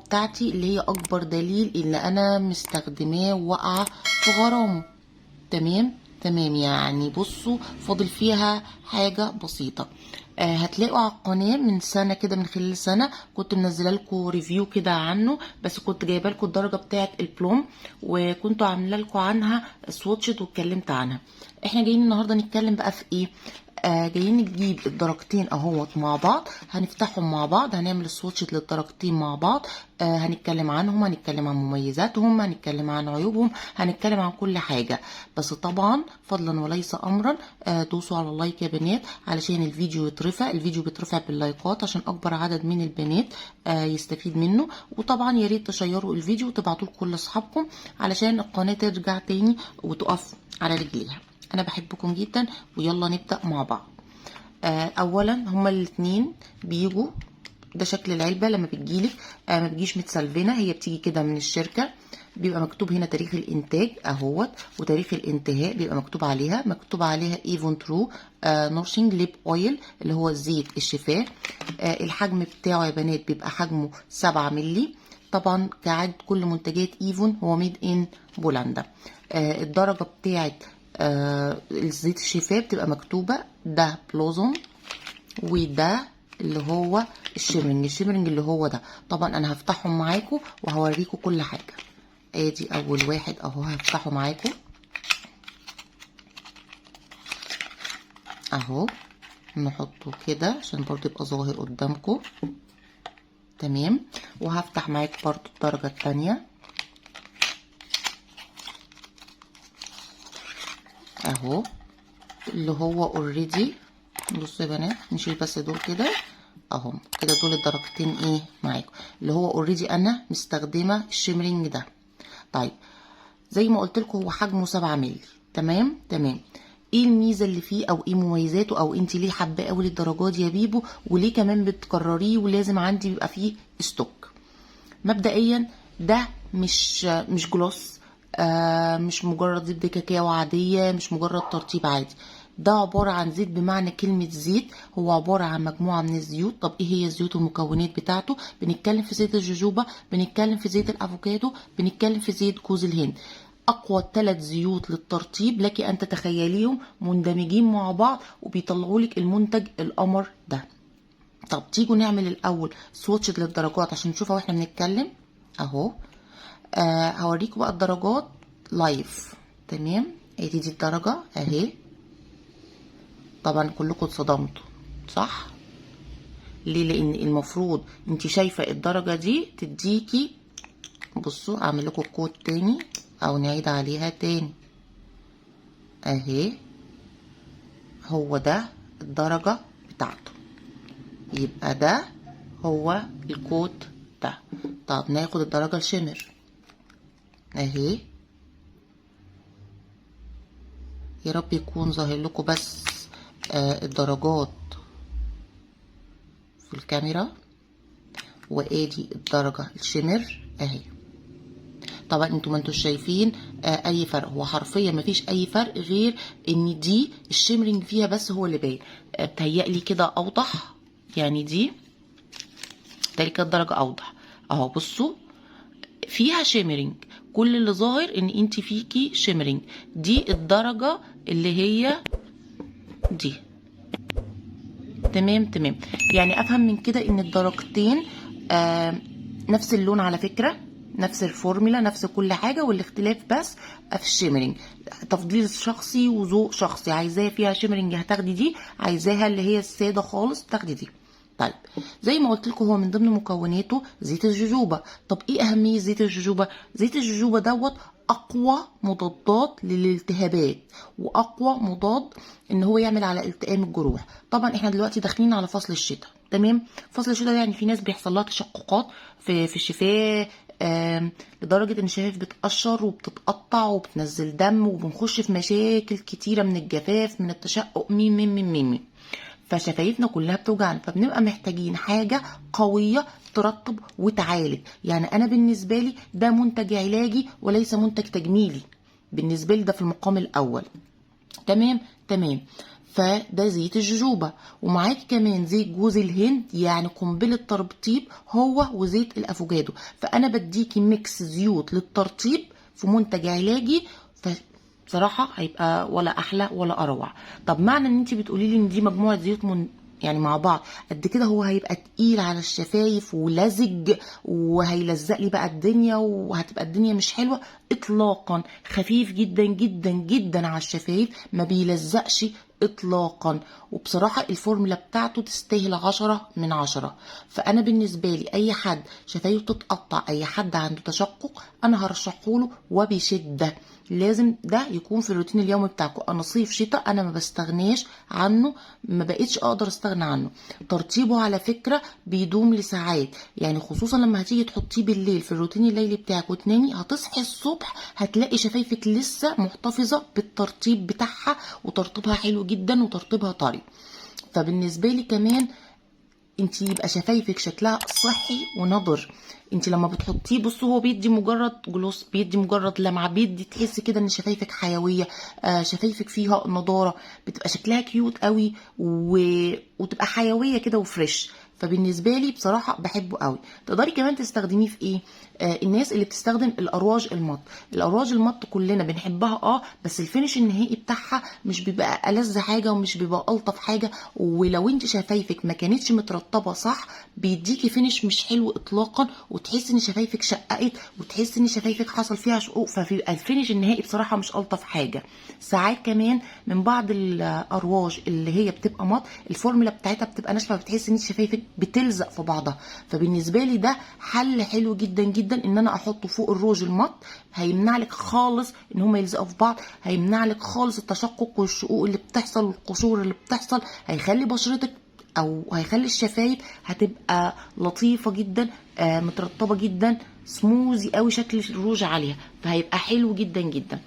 بتاعتي اللي هي اكبر دليل ان انا مستخدماه واقعه في غرامه. تمام تمام. يعني بصوا فاضل فيها حاجه بسيطه. هتلاقوا على القناه من سنه كده، من خلال سنه كنت منزله لكم ريفيو كده عنه، بس كنت جايبه لكم الدرجه بتاعه البلوم وكنت عامله لكم عنها سواتشت واتكلمت عنها. احنا جايين النهارده نتكلم بقى في ايه؟ جايين نجيب الدرجتين اهوت مع بعض، هنفتحهم مع بعض، هنعمل السواتشت للدرجتين مع بعض. هنتكلم عنهم، هنتكلم عن مميزاتهم، هنتكلم عن عيوبهم، هنتكلم عن كل حاجة. بس طبعا فضلا وليس امرا دوسوا على اللايك يا بنات علشان الفيديو يترفع. الفيديو بيترفع باللايكات عشان اكبر عدد من البنات يستفيد منه. وطبعا يا ريت تشيروا الفيديو وتبعتوه لكل اصحابكم علشان القناة ترجع تاني وتقف على رجليها. انا بحبكم جدا ويلا نبدأ مع بعض. اولا هما الاتنين بيجوا ده شكل العلبة لما بتجيلك. ما بتجيش متسلفنة، هي بتيجي كده من الشركة. بيبقى مكتوب هنا تاريخ الانتاج اهوت، وتاريخ الانتهاء بيبقى مكتوب عليها. مكتوب عليها ايفون ترو نورشنج ليب اويل اللي هو زيت الشفاه. الحجم بتاعه يا بنات بيبقى حجمه 7 مللي. طبعا كعادة كل منتجات ايفون هو ميد ان بولندا. الدرجة بتاعت الزيت الشفاه بتبقى مكتوبة ده بلوزوم، وده اللي هو الشيمرنج اللي هو ده. طبعا انا هفتحهم معاكم وهوريكم كل حاجة. ادي اول واحد اهو هفتحه معاكم اهو، نحطه كده عشان برضه يبقى ظاهر قدامكم. تمام. وهفتح معاكم برضه الدرجة التانية اهو، اللي هو اوريدي. بصوا يا بنات نشيل بس دول كده اهو كده، دول الدرجتين ايه معاكم اللي هو اوريدي انا مستخدمه الشيمرينج ده. طيب زي ما قلت لكم هو حجمه 7 مللي. تمام تمام. ايه الميزه اللي فيه او ايه مميزاته او انت ليه حباه قوي للدرجات دي يا بيبو، وليه كمان بتكرريه ولازم عندي بيبقى فيه ستوك؟ مبدئيا ده مش جلوس، مش مجرد زبدة كاكاو عادية، مش مجرد ترطيب عادي. ده عبارة عن زيت بمعنى كلمة زيت. هو عبارة عن مجموعة من الزيوت. طب ايه هي الزيوت والمكونات بتاعته؟ بنتكلم في زيت الجوجوبا، بنتكلم في زيت الافوكادو، بنتكلم في زيت جوز الهند. اقوى 3 زيوت للترطيب لك ان تتخيليهم مندمجين مع بعض وبيطلعوا لك المنتج القمر ده. طب تيجوا نعمل الاول سواتش للدرجات عشان نشوفها واحنا بنتكلم اهو. هوريكم بقى الدرجات لايف. تمام. ادي دي الدرجة اهي. طبعا كلكم اتصدمتوا صح؟ ليه؟ لان المفروض انت شايفة الدرجة دي تديكي، بصوا اعمل لكم كود تاني او نعيد عليها تاني اهي. هو ده الدرجة بتاعته، يبقى ده هو الكود ده. طب ناخد الدرجة الشمر اهي. يا رب يكون ظاهر لكم بس الدرجات في الكاميرا. وادي الدرجة الشمر اهي. طبعا انتوا ما انتوا شايفين اي فرق، هو حرفيا ما فيش اي فرق غير ان دي الشيمرنج فيها بس هو اللي باين. بتهيألي كده اوضح، يعني دي كانت درجة اوضح اهو. بصوا فيها شيمرنج، كل اللي ظاهر ان انت فيكي شيمرنج. دي الدرجة اللي هي دي. تمام تمام. يعني افهم من كده ان الدرجتين نفس اللون على فكرة، نفس الفورمولا، نفس كل حاجة، والاختلاف بس في الشيمرنج. تفضيل شخصي وذوق شخصي، عايزاها فيها شيمرنج هتاخدي دي، عايزاها اللي هي السادة خالص تاخدي دي. طيب زي ما قلت لكم هو من ضمن مكوناته زيت الجوجوبا. طب ايه اهميه زيت الجوجوبا؟ زيت الجوجوبا دوت اقوى مضادات للالتهابات، واقوى مضاد ان هو يعمل على التئام الجروح. طبعا احنا دلوقتي داخلين على فصل الشتاء. تمام. فصل الشتاء يعني في ناس بيحصل لها تشققات في الشفاه، لدرجه ان الشفايف بتقشر وبتتقطع وبتنزل دم، وبنخش في مشاكل كتيره من الجفاف من التشقق مين مين مين مين, مين. فشفايفنا كلها بتوجعنا، فبنبقى محتاجين حاجة قوية ترطب وتعالج. يعني انا بالنسبة لي ده منتج علاجي وليس منتج تجميلي، بالنسبة لي ده في المقام الاول. تمام تمام. فده زيت الجوجوبا. ومعاكي كمان زيت جوز الهند يعني قنبله ترطيب، هو وزيت الافوكادو. فانا بديكي ميكس زيوت للترطيب في منتج علاجي، بصراحه هيبقى ولا احلى ولا اروع. طب معنى ان انت بتقولي لي ان دي مجموعه زيوت يعني مع بعض قد كده هو هيبقى تقيل على الشفايف ولزج وهيلزق لي بقى الدنيا وهتبقى الدنيا مش حلوه؟ اطلاقا، خفيف جدا جدا جدا على الشفايف، ما بيلزقش اطلاقا. وبصراحه الفورمولا بتاعته تستاهل 10/10. فانا بالنسبه لي اي حد شفايفه تتقطع، اي حد عنده تشقق، انا هرشحهوله وبشده. لازم ده يكون في الروتين اليومي بتاعكم. انا صيف شتاء انا ما بستغناش عنه، ما بقيتش اقدر استغنى عنه. ترطيبه على فكره بيدوم لساعات، يعني خصوصا لما هتيجي تحطيه بالليل في الروتين الليلي بتاعك وتنامي، هتصحي الصبح هتلاقي شفايفك لسه محتفظه بالترطيب بتاعها، وترطيبها حلو جدا وترطيبها طري. فبالنسبه لي كمان انت يبقى شفايفك شكلها صحي ونضر. انت لما بتحطيه بصوا هو بيدي مجرد جلوس، بيدي مجرد لمعه، بيدي تحسي كده ان شفايفك حيويه، شفايفك فيها نضاره، بتبقى شكلها كيوت قوي وتبقى حيويه كده وفريش. فبالنسبه لي بصراحه بحبه قوي. تقدري كمان تستخدميه في ايه؟ الناس اللي بتستخدم الارواج المط. الارواج المط كلنا بنحبها بس الفينش النهائي بتاعها مش بيبقى ألذ حاجه ومش بيبقى الطف حاجه، ولو انت شفايفك ما كانتش مترطبه صح بيديكي فينش مش حلو اطلاقا، وتحسي ان شفايفك شققت وتحسي ان شفايفك حصل فيها شقوق، فبيبقى الفينش النهائي بصراحه مش الطف حاجه. ساعات كمان من بعض الارواج اللي هي بتبقى مط الفورمولا بتاعتها بتبقى ناشفه، بتحسي ان شفايفك بتلزق في بعضها. فبالنسبه لي ده حل حلو جدا جدا ان انا احطه فوق الروج المط، هيمنع لك خالص ان هم يلزقوا في بعض، هيمنع لك خالص التشقق والشقوق اللي بتحصل والقشور اللي بتحصل، هيخلي بشرتك او هيخلي الشفايف هتبقى لطيفه جدا، مترطبه جدا، سموزي قوي شكل الروج عليها، فهيبقى حلو جدا جدا.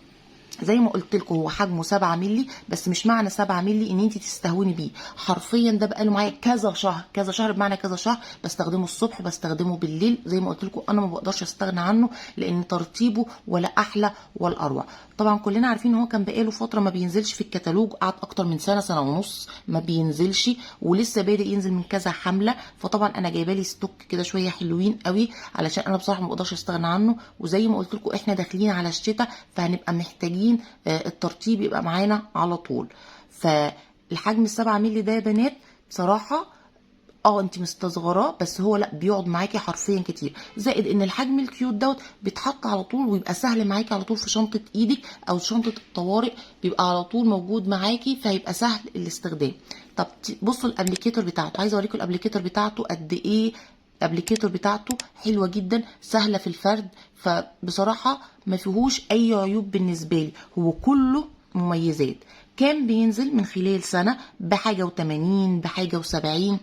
زي ما قلت لكم هو حجمه 7 مللي، بس مش معنى 7 مللي ان انت تستهوني بيه. حرفيا ده بقاله معايا كذا شهر، كذا شهر بمعنى كذا شهر، بستخدمه الصبح بستخدمه بالليل. زي ما قلت لكم انا ما بقدرش استغنى عنه لان ترطيبه ولا احلى ولا اروع. طبعا كلنا عارفين ان هو كان بقاله فتره ما بينزلش في الكتالوج، قعد اكتر من سنه، سنه ونص ما بينزلش، ولسه بادئ ينزل من كذا حمله. فطبعا انا جايبه لي ستوك كده شويه حلوين قوي علشان انا بصراحه ما بقدرش استغنى عنه. وزي ما قلت لكم احنا داخلين على الشتاء فهنبقى محتاجين الترطيب يبقى معانا على طول. فالحجم 7 مللي ده يا بنات بصراحه انت مستصغراه، بس هو لا بيقعد معاكي حرفيا كتير. زائد ان الحجم الكيوت دوت بيتحط على طول ويبقى سهل معاكي على طول في شنطه ايدك او شنطه الطوارئ، بيبقى على طول موجود معاكي فهيبقى سهل الاستخدام. طب بصوا الابليكيتور بتاعته، عايزه اوريكم الابليكيتور بتاعته قد ايه. الابليكيتور بتاعته حلوه جدا، سهله في الفرد، فبصراحه ما فيهوش اي عيوب بالنسبه لي، هو كله مميزات. كان بينزل من خلال سنه بحاجه و80 بحاجه و70.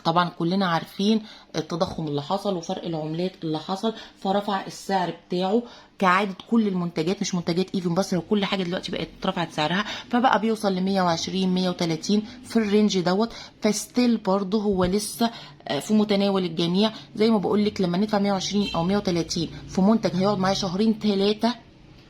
طبعا كلنا عارفين التضخم اللي حصل وفرق العملات اللي حصل، فرفع السعر بتاعه كعادة كل المنتجات، مش منتجات ايفن بس، كل حاجة دلوقتي بقت رفعت سعرها، فبقى بيوصل ل 120 130 في الرينج دوت. فستيل برضه هو لسه في متناول الجميع. زي ما بقول لك لما ندفع 120 او 130 في منتج هيقعد معايا شهرين 3،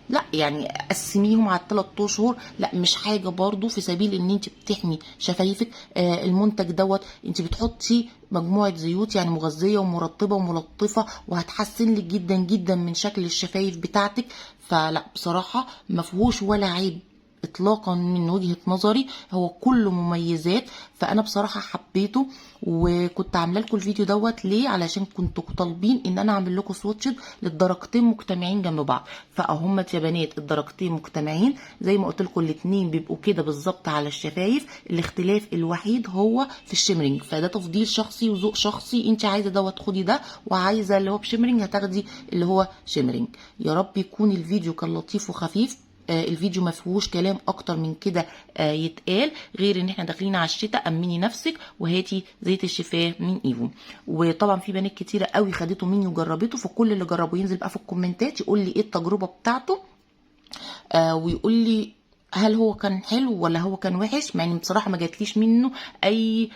لا يعني قسميهم على ال3 اشهر، لا مش حاجه برضو في سبيل ان انت بتحمي شفايفك. المنتج دوت انت بتحطي مجموعه زيوت يعني مغذيه ومرطبه وملطفه، وهتحسن لك جدا جدا من شكل الشفايف بتاعتك. فلا بصراحه ما فيهوش ولا عيب اطلاقا من وجهة نظري، هو كله مميزات. فانا بصراحة حبيته، وكنت عامله لكم الفيديو دوت ليه؟ علشان كنتوا طالبين ان انا اعمل لكم سواتشد للدرجتين مجتمعين جنب بعض، فاهم يا بنات الدرجتين مجتمعين زي ما قلت لكم، الاتنين بيبقوا كده بالظبط على الشفايف، الاختلاف الوحيد هو في الشيمرنج. فده تفضيل شخصي وذوق شخصي، انت عايزه دوت خدي ده، وعايزه اللي هو بشيمرنج هتاخدي اللي هو شيمرنج. يا رب يكون الفيديو كان لطيف وخفيف. الفيديو ما فيهوش كلام اكتر من كده يتقال، غير ان احنا داخلين على الشتاء، امني نفسك وهاتي زيت الشفاه من ايفو. وطبعا في بنات كتيره قوي خدته مني وجربته، فكل اللي جربه ينزل بقى في الكومنتات يقول لي ايه التجربه بتاعته، ويقول لي هل هو كان حلو ولا هو كان وحش. مع ان بصراحه ما جاتليش منه اي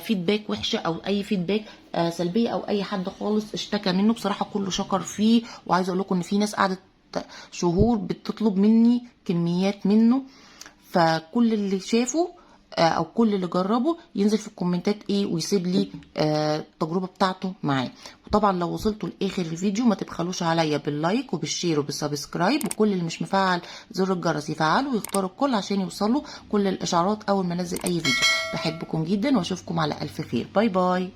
فيدباك وحشه او اي فيدباك سلبيه او اي حد خالص اشتكى منه، بصراحه كله شكر فيه. وعايزه اقول لكم ان في ناس قعدت شهور بتطلب مني كميات منه، فكل اللي شافه او كل اللي جربه ينزل في الكومنتات ايه ويسيب لي التجربه بتاعته معاه. وطبعا لو وصلتوا لاخر الفيديو ما تبخلوش عليا باللايك وبالشير وبالسبسكرايب، وكل اللي مش مفعل زر الجرس يفعله ويختار الكل عشان يوصلوا كل الاشعارات اول ما انزل اي فيديو. بحبكم جدا واشوفكم على الف خير. باي باي.